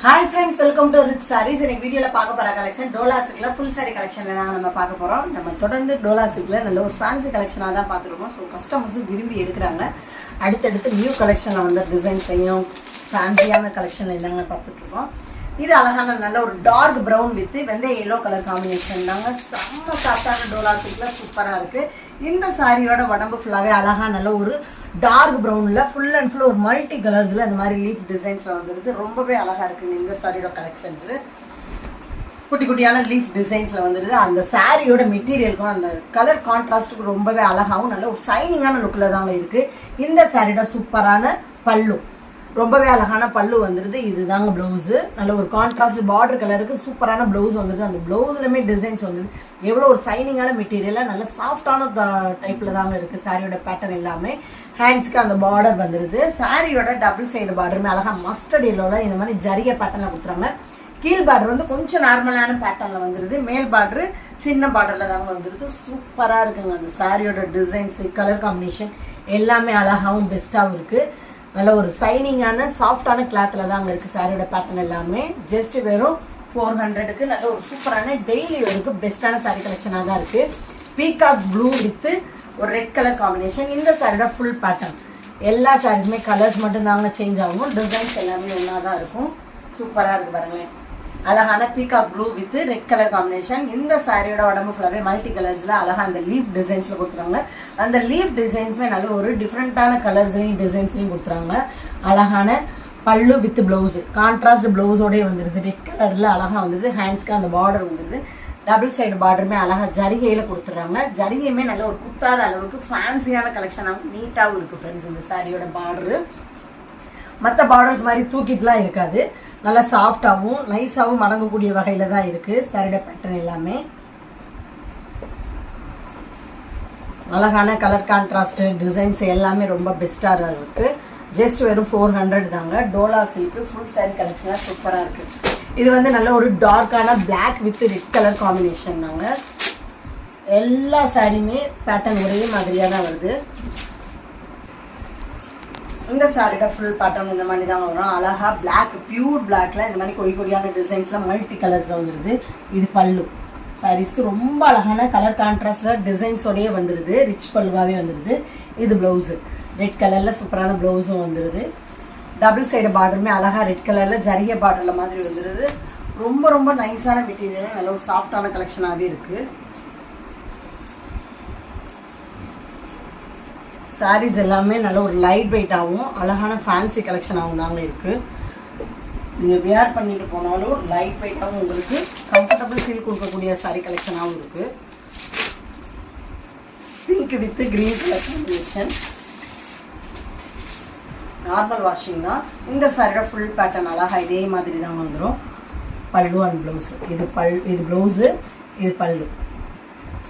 Hi friends, welcome to rich sarees. எனக்கு வீடியோவில் பார்க்க போகிற கலெக்ஷன் டோலா சில்கில் ஃபுல் சாரி கலெக்ஷனில் தான் நம்ம பார்க்க போகிறோம். நம்ம தொடர்ந்து டோலா சில்கில் நல்ல ஒரு ஃபேன்சி கலெக்ஷனாக தான் பார்த்துருக்கோம். ஸோ கஸ்டமர்ஸும் விரும்பி எடுக்கிறாங்க. அடுத்தடுத்து நியூ கலெக்ஷனில் வந்து டிசைன்ஸையும் ஃபேன்சியான கலெக்ஷனில் இருந்தாங்க பார்த்துட்ருக்கோம். இது அழகான நல்ல ஒரு டார்க் ப்ரௌன் வித் வெந்தய எல்லோ கலர் காம்பினேஷன் தாங்க. செம்ம சாஃப்டான டோலா சில்கில் சூப்பராக இருக்குது. இந்த சாரியோட உடம்பு ஃபுல்லாகவே அழகாக நல்ல ஒரு டார்க் ப்ரௌனில் ஃபுல் அண்ட் ஃபுல் ஒரு மல்டி கலர்ஸில் இந்த மாதிரி லீஃப் டிசைன்ஸில் வந்துடுது. ரொம்பவே அழகாக இருக்குங்க இந்த சாரியோட கலெக்ஷன்ஸு. குட்டி குட்டியான லீஃப் டிசைன்ஸில் வந்துடுது. அந்த சாரியோட மெட்டீரியலுக்கும் அந்த கலர் கான்ட்ராஸ்ட்டுக்கு ரொம்பவே அழகாகவும் நல்ல ஒரு ஷைனிங்கான லுக்கில் தாங்க இருக்குது. இந்த சாரியோட சூப்பரான பல்லு, ரொம்பவே அழகான பல்லு வந்துடுது. இதுதாங்க ப்ளவுஸு. நல்ல ஒரு கான்ட்ராஸ்ட் பார்டர் கலருக்கு சூப்பரான ப்ளவுஸ் வந்துடுது. அந்த ப்ளவுஸ்லையுமே டிசைன்ஸ் வந்துடுது. எவ்வளோ ஒரு ஷைனிங்கான மெட்டீரியலாக நல்ல சாஃப்டான டைப்பில் தாங்க இருக்குது சாரியோட பேட்டர்ன் எல்லாமே. ஹேண்ட்ஸ்க்கு அந்த பார்டர் வந்துடுது. சாரியோட டபுள் சைடு பார்டருமே அழகாக மஸ்டர்ட் எல்லோவில் இந்த மாதிரி ஜரிய பேட்டர்னில் கொடுத்துறாங்க. கீழ் பார்டர் வந்து கொஞ்சம் நார்மலான பேட்டர்னில் வந்துடுது. மேல் பார்டரு சின்ன பார்டரில் தாங்க வந்துடுது. சூப்பராக இருக்குங்க அந்த சாரியோட டிசைன்ஸு, கலர் காம்பினேஷன் எல்லாமே அழகாகவும் பெஸ்ட்டாகவும் இருக்குது. நல்ல ஒரு ஷைனிங்கான சாஃப்டான கிளாத்தில் தாங்க இருக்குது சாரியோட பேட்டர்ன் எல்லாமே. ஜஸ்ட் வெறும் 400க்கு நல்ல ஒரு சூப்பரான டெய்லி வெருக்கு பெஸ்ட்டான சாரி கலெக்ஷனாக தான் இருக்குது. பீகாக் ப்ளூ வித்து ஒரு ரெட் கலர் காம்பினேஷன். இந்த சாரியோட ஃபுல் பேட்டர்ன் எல்லா சாரீஸுமே கலர்ஸ் மட்டும் தாங்க சேஞ்ச் ஆகும். டிசைன்ஸ் எல்லாமே ஒன்றா தான் இருக்கும். சூப்பராக இருக்குது பாருங்களேன். அழகான peacock blue with red colour combination. இந்த சாரியோட உடம்பு ஃபுல்லாகவே மல்டி கலர்ஸில் அழகாக அந்த லீஃப் டிசைன்ஸில் கொடுத்துருவாங்க. அந்த லீஃப் டிசைன்ஸுமே நல்ல ஒரு டிஃப்ரெண்ட்டான கலர்ஸ்லையும் டிசைன்ஸ்லையும் கொடுத்துருவாங்க. அழகான பல்லு வித் ப்ளவுஸு, கான்ட்ராஸ்ட் ப்ளவுஸோடய வந்துடுது. ரெட் கலரில் அழகாக வந்துடுது. ஹேண்ட்ஸ்க்கு அந்த பார்டர் வந்துடுது. டபுள் சைடு பார்டருமே அழகாக ஜரிகையில் கொடுத்துட்றாங்க. ஜரிகையுமே நல்ல ஒரு குத்தாத அளவுக்கு ஃபேன்சியான கலெக்ஷனாகவும் நீட்டாகவும் இருக்குது ஃப்ரெண்ட்ஸ். இந்த சாரியோட பார்டரு மற்ற பார்டர்ஸ் மாதிரி தூக்கிட்டுலாம் இருக்காது. நல்லா சாஃப்டாகவும் நைஸாகவும் அடங்கக்கூடிய வகையில் தான் இருக்குது சாரியோட பேட்டர்ன் எல்லாமே. அழகான கலர் கான்ட்ராஸ்ட் டிசைன்ஸ் எல்லாமே ரொம்ப பெஸ்ட்டாக இருக்குது. ஜஸ்ட் வெறும் 400 தாங்க. டோலா சில்க்கு ஃபுல் சாரி கலெக்ஷனாக சூப்பராக இருக்குது. இது வந்து நல்ல ஒரு டார்க்கான black with red colour combination தாங்க. எல்லா சாரியுமே பேட்டர்ன் ஒரே மாதிரியாக தான் வருது. இந்த சாரியோட ஃபுல் பேட்டர்ன் இந்த மாதிரி தான் வரும். அழகா பிளாக், பியூர் பிளாக்ல இந்த மாதிரி கொடி கொடியான டிசைன்ஸ்ல மல்டி கலர்ஸ்ல வந்துடுது. இது பல்லு. சாரீஸ்க்கு ரொம்ப அழகான கலர் கான்ட்ராஸ்ட்ல டிசைன்ஸோடய வந்துடுது. ரிச் பல்லுவாவே வந்துடுது. இது பிளவுஸு ரெட் கலர்ல சூப்பரான பிளவுஸும் வந்துடுது. டபுள் சைடு பார்டருமே அழகா ரெட் கலர்ல ஜரிய பார்டர்ல மாதிரி வந்துடுது. ரொம்ப ரொம்ப நைஸான மெட்டீரியல், நல்ல ஒரு சாஃப்டான கலெக்ஷனாகவே இருக்கு. சாரீஸ் எல்லாமே நல்ல ஒரு லைட் வெயிட்டாகவும் அழகான ஃபேன்சி கலெக்ஷனாகவும் தாங்க இருக்குது. நீங்கள் வியர் பண்ணிட்டு போனாலும் லைட் வெயிட்டாகவும் உங்களுக்கு கம்ஃபர்டபுள் ஃபீல் கொடுக்கக்கூடிய சாரீ கலெக்ஷனாகவும் இருக்குது. Pink with green colour combination. Normal washing தான். இந்த சாரியோட ஃபுல் பேட்டர்ன் அழகாக இதே மாதிரி தாங்க வந்துடும். பல்லு அண்ட் ப்ளவுஸு. இது ப்ளவுஸு, இது பல்லு.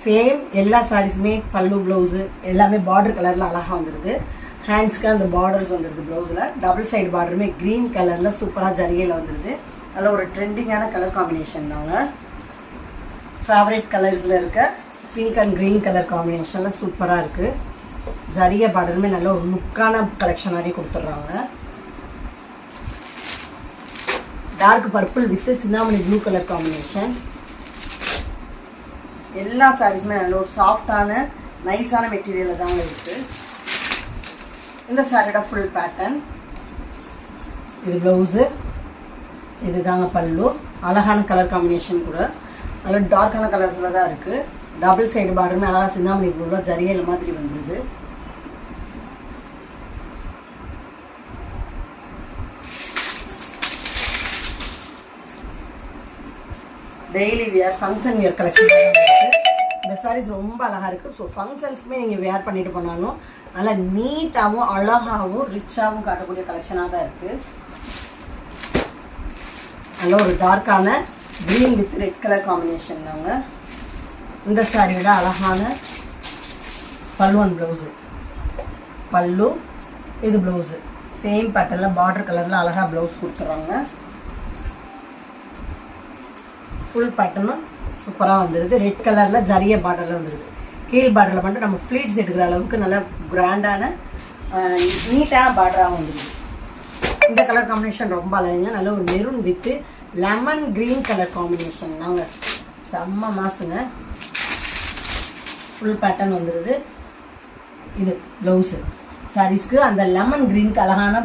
சேம் எல்லா சாரீஸுமே பல்லு ப்ளவுஸு எல்லாமே பார்டர் கலரில் அழகாக வந்துடுது. ஹேண்ட்ஸ்க்கு அந்த பார்டர்ஸ் வந்துடுது ப்ளவுஸில். டபுள் சைடு பார்டருமே க்ரீன் கலரில் சூப்பராக ஜரிகையில் வந்துடுது. நல்ல ஒரு ட்ரெண்டிங்கான கலர் காம்பினேஷன் தாங்க. ஃபேவரட் கலர்ஸில் இருக்க பிங்க் அண்ட் க்ரீன் கலர் காம்பினேஷனில் சூப்பராக இருக்குது. ஜரிகை பார்டருமே நல்ல ஒரு லுக்கான கலெக்ஷனாகவே கொடுத்துட்றாங்க. டார்க் பர்பிள் வித் சின்னாமணி ப்ளூ கலர் காம்பினேஷன். எல்லா சாரீஸுமே நல்ல ஒரு சாஃப்டான நைஸான மெட்டீரியலில் தாங்க இருக்குது. இந்த சாரியோட ஃபுல் பேட்டர்ன். இது ப்ளவுஸு, இது தாங்க பல்லு. அழகான கலர் காம்பினேஷன் கூட நல்ல டார்க்கான கலர்ஸில் தான் இருக்குது. டபுள் சைடு பார்டருமே அழகாக சிந்தாமணி ப்ளூவில் ஜரியல் மாதிரி வந்துடுது. Daily wear, function wear collection இருக்குது. இந்த சாரீஸ் ரொம்ப அழகாக இருக்குது. ஸோ ஃபங்க்ஷன்ஸ்க்குமே நீங்கள் வியர் பண்ணிட்டு போனாலும் நல்லா நீட்டாகவும் அழகாகவும் ரிச்சாகவும் காட்டக்கூடிய கலெக்ஷனாக தான் இருக்குது. நல்ல ஒரு டார்க்கான green with red colour combination தாங்க. இந்த சாரியோட அழகான பல்லு அண்ட் ப்ளவுஸு. பல்லு, இது ப்ளவுஸு. சேம் பேட்டர்னில் பார்டர் கலரில் அழகாக ப்ளவுஸ் கொடுத்துட்றாங்க. ஃபுல் பேட்டர்னும் சூப்பராக வந்துடுது. ரெட் கலரில் ஜரிய பார்டரில் வந்துடுது. கீழ் பார்டரில் மட்டும் நம்ம ஃப்ளீட்ஸ் எடுக்கிற அளவுக்கு நல்ல கிராண்டான நீட்டான பார்டராக வந்துடுது. இந்த கலர் காம்பினேஷன் ரொம்ப அழகுங்க. நல்ல ஒரு maroon with lemon green colour combination நாங்கள் செம்ம மாசுங்க. ஃபுல் பேட்டர்ன் வந்துடுது. இது ப்ளவுஸு சாரீஸ்க்கு அந்த லெமன் க்ரீனுக்கு அழகான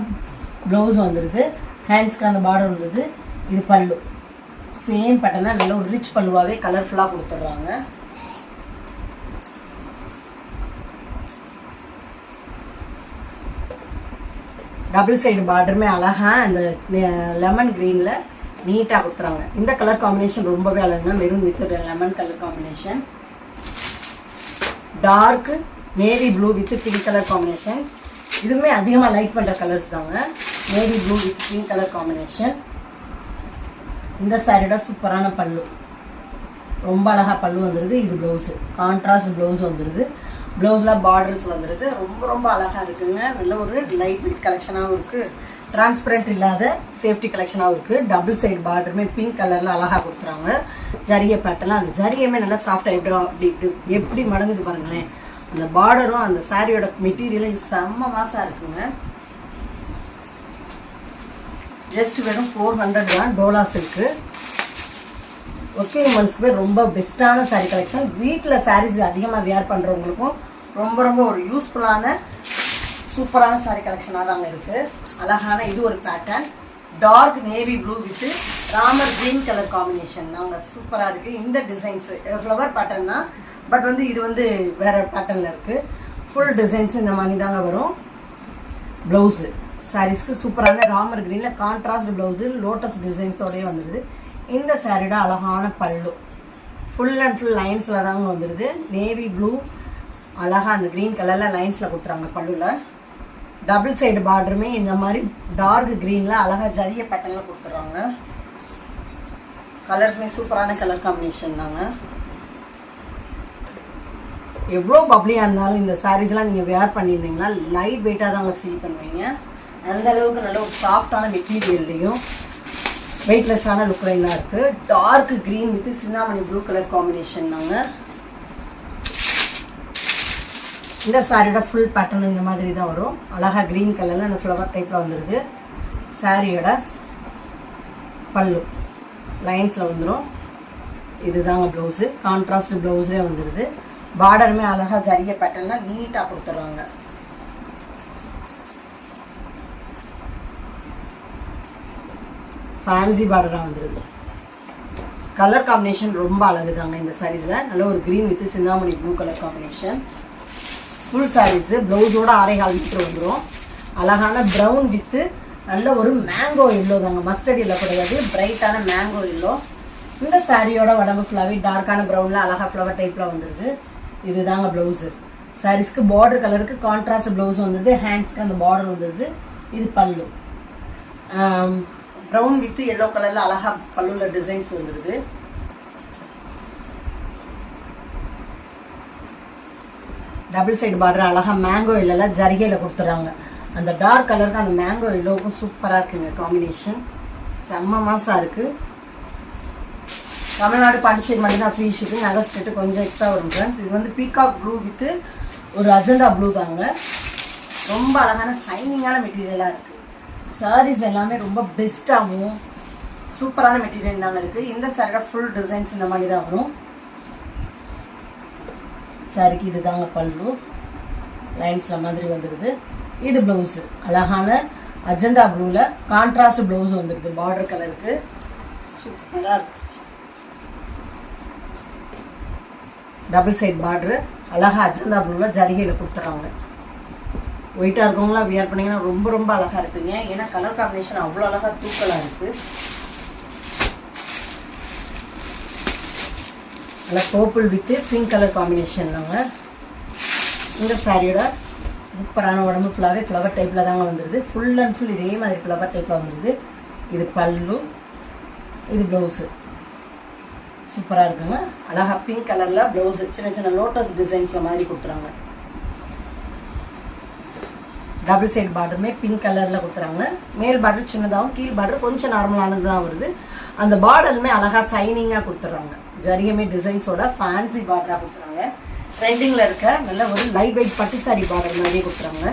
ப்ளவுஸ் வந்துடுது. ஹேண்ட்ஸ்க்கு அந்த பார்டர் வந்துடுது. இது பல்லு சேம் பேட்டர்னாக நல்ல ஒரு ரிச் பல்லுவாகவே கலர்ஃபுல்லாக கொடுத்துட்றாங்க. டபுள் சைடு பார்டருமே அழகாக அந்த லெமன் க்ரீனில் நீட்டாக கொடுத்துறாங்க. இந்த கலர் காம்பினேஷன் ரொம்பவே அழகுங்க. Maroon with lemon colour combination. Dark navy blue with pink colour combination. இதுவுமே அதிகமாக லைக் பண்ணுற கலர்ஸ் தாங்க. Navy blue with pink colour combination. இந்த சாரியோட சூப்பரான பல்லு, ரொம்ப அழகாக பல்லு வந்துடுது. இது ப்ளவுஸு கான்ட்ராஸ்ட் ப்ளவுஸ் வந்துடுது. ப்ளவுஸில் பார்டர்ஸ் வந்துடுது. ரொம்ப ரொம்ப அழகாக இருக்குங்க. நல்ல ஒரு லைட் வெயிட் கலெக்ஷனாகவும் இருக்குது. டிரான்ஸ்பரண்ட் இல்லாத சேஃப்டி கலெக்ஷனாகவும் இருக்குது. டபுள் சைடு பார்டருமே பிங்க் கலரில் அழகாக கொடுத்துறாங்க. ஜரிகை பேட்டர்லாம் அந்த ஜரிகையுமே நல்லா சாஃப்டாக எப்படி மடங்குது பாருங்களேன். அந்த பார்டரும் அந்த சாரியோட மெட்டீரியலும் செம்ம மாசாக இருக்குங்க. ஜஸ்ட் வெறும் 400 தான் டோலா சில்க்கு. ஒர்க்கிங் உமன்ஸ்க்கு ரொம்ப பெஸ்ட்டான சாரீ கலெக்ஷன். வீட்டில் சாரீஸ் அதிகமாக வியர் பண்ணுறவங்களுக்கும் ரொம்ப ரொம்ப ஒரு யூஸ்ஃபுல்லான சூப்பரான சாரீ கலெக்ஷனாக தாங்க இருக்குது. அழகான இது ஒரு pattern. Dark navy blue with Ramar green colour combination தாங்க சூப்பராக இருக்குது. இந்த டிசைன்ஸு ஃப்ளவர் பேட்டர்ன் தான், பட் வந்து இது வந்து வேறு பேட்டர்னில் இருக்குது. ஃபுல் டிசைன்ஸும் இந்த மாதிரி தாங்க வரும். ப்ளவுஸு சாரீஸ்க்கு சூப்பரான ராமர் க்ரீனில் கான்ட்ராஸ்ட் ப்ளவுஸு லோட்டஸ் டிசைன்ஸோடய வந்துடுது. இந்த சாரியோட அழகான பல்லு ஃபுல் அண்ட் ஃபுல் லைன்ஸில் தாங்க வந்துடுது. நேவி ப்ளூ அழகாக அந்த க்ரீன் கலரில் லைன்ஸில் கொடுத்துறாங்க பல்லுவில். டபுள் சைடு பார்டருமே இந்த மாதிரி டார்க் க்ரீனில் அழகாக ஜரிய பேட்டர்னில் கொடுத்துட்றாங்க. கலர்ஸுமே சூப்பரான கலர் காம்பினேஷன் தாங்க. எவ்வளோ பப்ளியாக இருந்தாலும் இந்த சாரீஸ்லாம் நீங்கள் வேர் பண்ணியிருந்தீங்கன்னா லைட் வெயிட்டாக தாங்க ஃபீல் பண்ணுவீங்க. அந்த அளவுக்கு நல்ல ஒரு சாஃப்டான மெட்டீரியல்லையும் வெயிட்லெஸ்ஸான லுக்லையும் தான் இருக்குது. டார்க் க்ரீன் வித் சின்னாமணி ப்ளூ கலர் காம்பினேஷன் தாங்க. இந்த சாரியோட ஃபுல் பேட்டர்ன் இந்த மாதிரி தான் வரும். அழகாக க்ரீன் கலரில் அந்த ஃப்ளவர் டைப்பில் வந்துடுது. சாரியோட பல்லு லைன்ஸில் வந்துடும். இது தாங்க ப்ளவுஸு கான்ட்ராஸ்ட் ப்ளவுஸ்லேயே வந்துடுது. பார்டருமே அழகாக ஜரிய பேட்டர்னில் நீட்டாக கொடுத்துருவாங்க. ஃபேன்சி பார்டராக வந்துடுது. கலர் காம்பினேஷன் ரொம்ப அழகு தாங்க இந்த சாரீஸில். நல்ல ஒரு green with Chintamani blue colour combination. Full sarees ப்ளவுஸோட 6.25 மீட்டர் வந்துடும். அழகான ப்ரௌன் வித்து நல்ல ஒரு மேங்கோ எல்லோ தாங்க. மஸ்டர்ட் எல்லோ கிடையாது, பிரைட்டான மேங்கோ எல்லோ. இந்த சாரியோட உடம்பு ஃபுல்லாகவே டார்க்கான ப்ரௌனில் அழகாக ஃப்ளவர் டைப்பில் வந்துடுது. இது தாங்க ப்ளவுஸு. சாரீஸ்க்கு பார்டர் கலருக்கு கான்ட்ராஸ்ட் ப்ளவுஸ் வந்துடுது. ஹேண்ட்ஸ்க்கு அந்த பார்டர் வந்துடுது. இது பல்லு ப்ரௌன் வித் எல்லோ கலரில் அழகாக பல்லுவில் டிசைன்ஸ் வந்துடுது. டபுள் சைடு பார்டர் அழகாக மேங்கோ எல்லோவில் ஜரிகையில் கொடுத்துட்றாங்க. அந்த டார்க் கலருக்கு அந்த மேங்கோ எல்லோவுக்கும் சூப்பராக இருக்குங்க காம்பினேஷன். செம்ம மாசாக இருக்குது. தமிழ்நாடு பாண்டிச்சேரி மட்டும்தான் ஃப்ரீ ஷிப்பிங். அதர் ஸ்டேட்டு கொஞ்சம் எக்ஸ்ட்ரா வரும் ஃப்ரெண்ட்ஸ். இது வந்து பீகாக் ப்ளூ வித்து ஒரு அஜெண்டா ப்ளூ தாங்க. ரொம்ப அழகான சைனிங்கான மெட்டீரியலாக இருக்குது. சாரீஸ் எல்லாமே ரொம்ப பெஸ்ட்டாகவும் சூப்பரான மெட்டீரியல் தாங்க இருக்குது. இந்த சாரியோட ஃபுல் டிசைன்ஸ் இந்த மாதிரி தான் வரும். சாரிக்கு இது தாங்க பல்லு லைன்ஸில் மாதிரி வந்துடுது. இது ப்ளவுஸு அழகான அஜெண்டா ப்ளூவில் கான்ட்ராஸ்ட் ப்ளவுஸ் வந்துடுது. பார்டர் கலருக்கு சூப்பராக இருக்குது. டபுள் சைட் பார்டரு அழகாக அஜெண்டா ப்ளூவில் ஜரிகையில் கொடுத்துட்றாங்க. ஒயிட்டாக இருக்கவங்களாம் வியர் பண்ணிங்கன்னா ரொம்ப ரொம்ப அழகாக இருக்குங்க. ஏன்னா கலர் காம்பினேஷன் அவ்வளோ அழகாக தூக்கலாக இருக்குது. நல்லா purple with pink colour combination தாங்க. இந்த சாரியோட சூப்பரான உடம்பு ஃபுல்லாகவே ஃப்ளவர் டைப்பில் தாங்க வந்துடுது. ஃபுல் அண்ட் ஃபுல் இதே மாதிரி ஃப்ளவர் டைப்பில் வந்துடுது. இது பல்லு, இது ப்ளவுஸு சூப்பராக இருக்குங்க. அழகாக பிங்க் கலரில் ப்ளவுஸு சின்ன சின்ன லோட்டஸ் டிசைன்ஸில் மாதிரி கொடுத்துறாங்க. டபுள் சைடு பார்டருமே பிங்க் கலரில் கொடுத்துறாங்க. மேல் பார்டர் சின்னதாகவும் கீழ் பார்டர் கொஞ்சம் நார்மலானது தான் வருது. அந்த பார்டருமே அழகாக சைனிங்காக கொடுத்துட்றாங்க. ஜரிகமே டிசைன்ஸோட ஃபேன்சி பார்டராக கொடுத்துறாங்க. ட்ரெண்டிங்கில் இருக்க நல்ல ஒரு லைட் வெயிட் பட்டு சாரி பார்டர் மாதிரியே கொடுத்துறாங்க.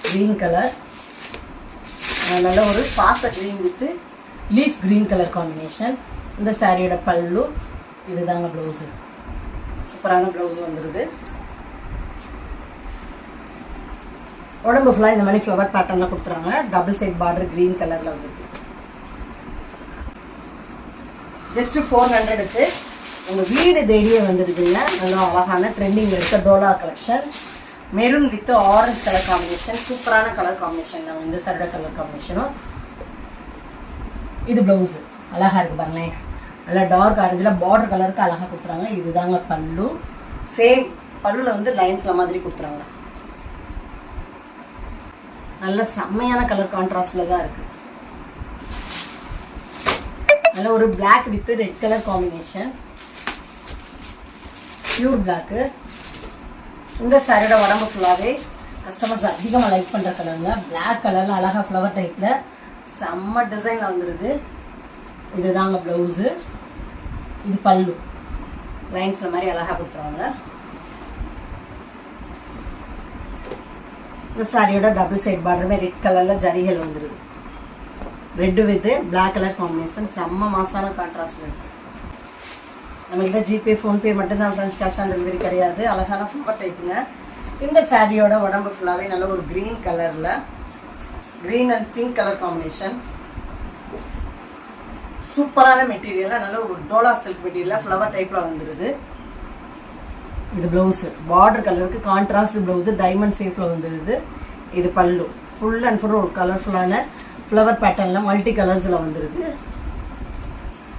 க்ரீன் கலர் நல்ல ஒரு பாச green with leaf green colour combination. இந்த சாரியோட பல்லு இதுதாங்க. ப்ளவுஸு சூப்பரான ப்ளவுஸ் வந்துடுது. உடம்பு ஃபுல்லாக இந்த மாதிரி ஃப்ளவர் பேட்டர்னில் கொடுத்துறாங்க. டபுள் சைட் பார்டர் க்ரீன் கலரில் வந்துருக்கு. ஜஸ்ட் 400க்கு உங்கள் வீடு தேடியே வந்துடுதுங்க. நல்லா அழகான ட்ரெண்டிங் இருக்க Dola collection. Maroon with orange colour combination. சூப்பரான கலர் காம்பினேஷன் தான் இந்த சாரியோட கலர் காம்பினேஷனும். இது ப்ளவுஸு அழகாக இருக்குது பாருங்களேன். நல்லா டார்க் ஆரஞ்சில் பார்டர் கலருக்கு அழகாக கொடுத்துறாங்க. இதுதாங்க பல்லு. சேம் பல்லுவில் வந்து லைன்ஸில் மாதிரி கொடுத்துறாங்க. நல்ல செம்மையான கலர் கான்ட்ராஸ்டில் தான் இருக்குது. நல்ல ஒரு black with red colour combination. Pure black. இந்த சாரியோட உடம்பு ஃபுல்லாகவே கஸ்டமர்ஸ் அதிகமாக லைக் பண்ணுற கலருங்க. பிளாக் கலரில் அழகாக ஃப்ளவர் டைப்பில் செம்ம டிசைனில் வந்துடுது. இதுதாங்க ப்ளவுஸு. இது பல்லு லைன்ஸில் மாதிரி அழகாக கொடுத்துருவாங்க. இந்த சாரியோட டபுள் சைட் பார்டருமே ரெட் கலரில் ஜரிகள் வந்துடுது. Red with black colour combination. செம்ம மாசான கான்ட்ராஸ்ட் இருக்குது. நம்மகிட்ட ஜிபே ஃபோன்பே மட்டும்தான் ஃப்ரெண்ட்ஸ், கேஷ் ஆன் டெலிவரி கிடையாது. அழகான ஃப்ளவர் டைப்புங்க. இந்த சாரியோட உடம்பு ஃபுல்லாகவே நல்ல ஒரு க்ரீன் கலரில் green and pink colour combination. சூப்பரான மெட்டீரியலாக நல்ல ஒரு டோலா சில்க் மெட்டீரியலாக ஃப்ளவர் டைப்பில் வந்துடுது. இது ப்ளவுஸு பார்டர் கலருக்கு கான்ட்ராஸ்ட் ப்ளவுஸு டைமண்ட் சேஃபில் வந்துடுது. இது பல்லு ஃபுல் அண்ட் ஃபுல் ஒரு கலர்ஃபுல்லான ஃப்ளவர் பேட்டர்னில் மல்டி கலர்ஸில் வந்துடுது.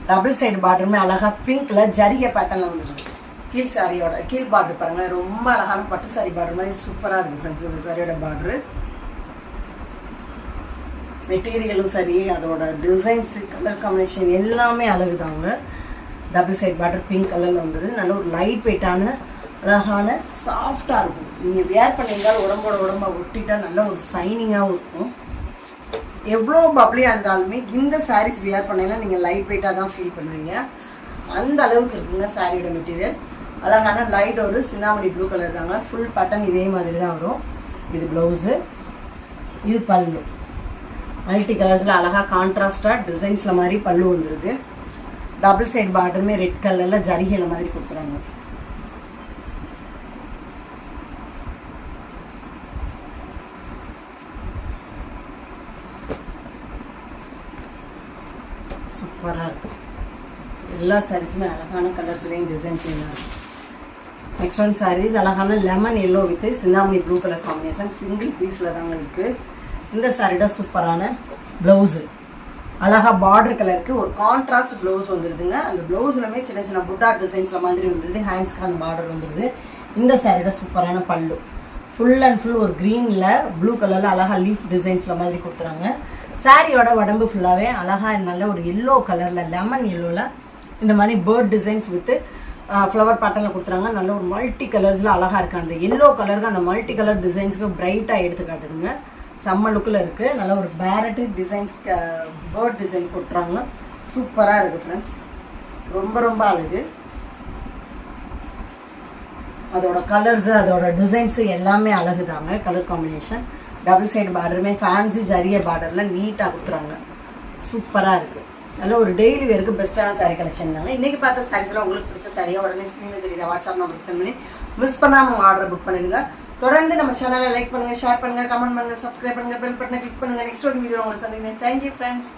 டபுள் சைடு பார்டருமே அழகாக பிங்க்கில் ஜரிகை பேட்டர்னில் வந்துடுது. கீழ் சாரியோட கீழ் பார்டர் பாருங்கள், ரொம்ப அழகான பட்டு சாரி பார்டர் மாதிரி சூப்பராக இருக்குது ஃப்ரெண்ட்ஸ். இந்த சாரியோட பார்டரு மெட்டீரியலும் சரி, அதோட டிசைன்ஸு கலர் காம்பினேஷன் எல்லாமே அழகு தாங்க. டபுள் சைட் பார்டர் பிங்க் கலரில் வந்துடுது. நல்ல ஒரு லைட் வெயிட்டான அழகான சாஃப்டாக இருக்கும். நீங்கள் வேர் பண்ணியிருந்தாலும் உடம்போட உடம்பை ஒட்டிட்டா நல்ல ஒரு சைனிங்காகவும் இருக்கும். எவ்வளோ பப்ளியாக இருந்தாலுமே இந்த சாரீஸ் வேர் பண்ணலாம் நீங்கள் லைட் வெயிட்டாக தான் ஃபீல் பண்ணுவீங்க. அந்த அளவுக்கு இருக்குங்க சாரியோட மெட்டீரியல். அழகான லைட் ஒரு சின்னாமணி ப்ளூ கலர் தாங்க. ஃபுல் பட்டன் இதே மாதிரி தான் வரும். இது ப்ளவுஸு. இது பல்லு மல்டி கலர்ஸில் அழகாக கான்ட்ராஸ்டாக டிசைன்ஸில் மாதிரி பல்லு வந்துடுது. டபுள் சைட் பார்டருமே ரெட் கலரில் ஜரிகையில் மாதிரி கொடுத்துறாங்க. சூப்பராக இருக்கும். எல்லா சாரீஸுமே அழகான கலர்ஸ்லேயும் டிசைன்ஸ்லையும் தான் இருக்கும். நெக்ஸ்ட் ஒன் சாரீஸ் அழகான lemon yellow with Chintamani blue colour combination. Single பீஸில் தாங்க இருக்குது. இந்த சாரியோட சூப்பரான ப்ளவுஸு அழகாக பார்டர் கலருக்கு ஒரு கான்ட்ராஸ்ட் ப்ளவுஸ் வந்துடுதுங்க. அந்த ப்ளவுஸ்லுமே சின்ன சின்ன புட்டா டிசைன்ஸில் மாதிரி வந்துடுது. ஹேண்ட்ஸ்க்கு அந்த பார்டர் வந்துடுது. இந்த சாரியோட சூப்பரான பல்லு ஃபுல் அண்ட் ஃபுல் ஒரு க்ரீனில் ப்ளூ கலரில் அழகாக லீஃப் டிசைன்ஸில் மாதிரி கொடுத்துறாங்க. சாரியோட உடம்பு ஃபுல்லாகவே அழகாக நல்ல ஒரு எல்லோ கலரில் லெமன் எல்லோவில் இந்த மாதிரி பேர்ட் டிசைன்ஸ் வித்து ஃப்ளவர் பேட்டர்னில் கொடுத்துறாங்க. நல்ல ஒரு மல்டி கலர்ஸில் அழகாக இருக்குது. அந்த எல்லோ கலருக்கு அந்த மல்டி கலர் டிசைன்ஸுக்கு பிரைட்டாக எடுத்து காட்டுதுங்க. செம்ம லுக்கில் இருக்குது. நல்ல ஒரு பேரட் டிசைன்ஸ் பேர்ட் டிசைன் போட்டுறாங்க. சூப்பராக இருக்குது ஃப்ரெண்ட்ஸ். ரொம்ப ரொம்ப அழகு. அதோட கலர்ஸு அதோட டிசைன்ஸு எல்லாமே அழகு தாங்க. கலர் காம்பினேஷன் டபுள் சைடு பார்டருமே ஃபேன்சி ஜரிய பார்டரில் நீட்டாக கொடுத்துறாங்க. சூப்பராக இருக்குது. நல்ல ஒரு டெய்லி வேருக்கு பெஸ்ட்டான சாரீ கலெக்ஷன் தாங்க. இன்றைக்கி பார்த்த சாரீஸ்லாம் உங்களுக்கு பிடிச்ச சாரியாக உடனே ஸ்க்ரீனில் தெரியுற வாட்ஸ்அப் நம்பருக்கு சென்ட் பண்ணி மிஸ் பண்ணாமல் உங்கள் ஆர்டர் புக் பண்ணிடுங்க. தொடர்ந்து நம்ம சேனலை லைக் பண்ணுங்கள், ஷேர் பண்ணுங்கள், கமெண்ட் பண்ணுங்கள், சப்ஸ்கிரைப் பண்ணுங்கள், பெல் பட்டனை கிளிக் பண்ணுங்கள். நெக்ஸ்ட் ஒரு வீடியோ உங்களை சந்திக்கிறேன். Thank you friends.